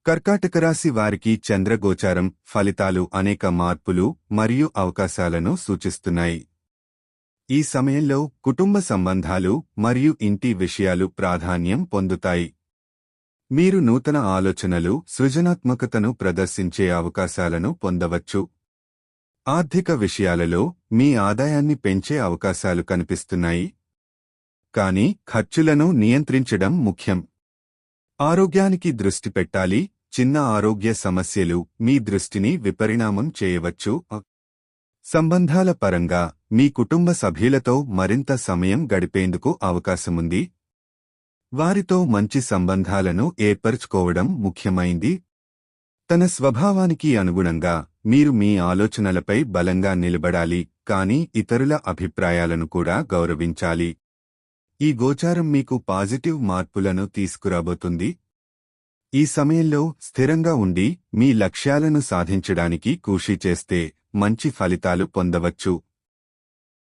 కర్కాటక రాశి వారికి చంద్రగోచారం ఫలితాలు అనేక మార్పులు మరియు అవకాశాలను సూచిస్తున్నాయి. ఈ సమయంలో కుటుంబ సంబంధాలు మరియు ఇంటి విషయాలు ప్రాధాన్యం పొందుతాయి. మీరు నూతన ఆలోచనలు, సృజనాత్మకతను ప్రదర్శించే అవకాశాలను పొందవచ్చు. ఆర్థిక విషయాలలో మీ ఆదాయాన్ని పెంచే అవకాశాలు కనిపిస్తున్నాయి. కానీ ఖర్చులను నియంత్రించడం ముఖ్యం. ఆరోగ్యానికి దృష్టి పెట్టాలి. చిన్న ఆరోగ్య సమస్యలు మీ దృష్టిని విపరిణామం చేయవచ్చు. సంబంధాల పరంగా మీ కుటుంబ సభ్యులతో మరింత సమయం గడిపేందుకు అవకాశముంది. వారితో మంచి సంబంధాలను ఏర్పరచుకోవడం ముఖ్యమైంది. తన స్వభావానికి అనుగుణంగా మీరు మీ ఆలోచనలపై బలంగా నిలబడాలి, కానీ ఇతరుల అభిప్రాయాలను కూడా గౌరవించాలి. ఈ గోచారం మీకు పాజిటివ్ మార్పులను తీసుకురాబోతుంది. ఈ సమయంలో స్థిరంగా ఉండి మీ లక్ష్యాలను సాధించడానికి కృషి చేస్తే మంచి ఫలితాలు పొందవచ్చు.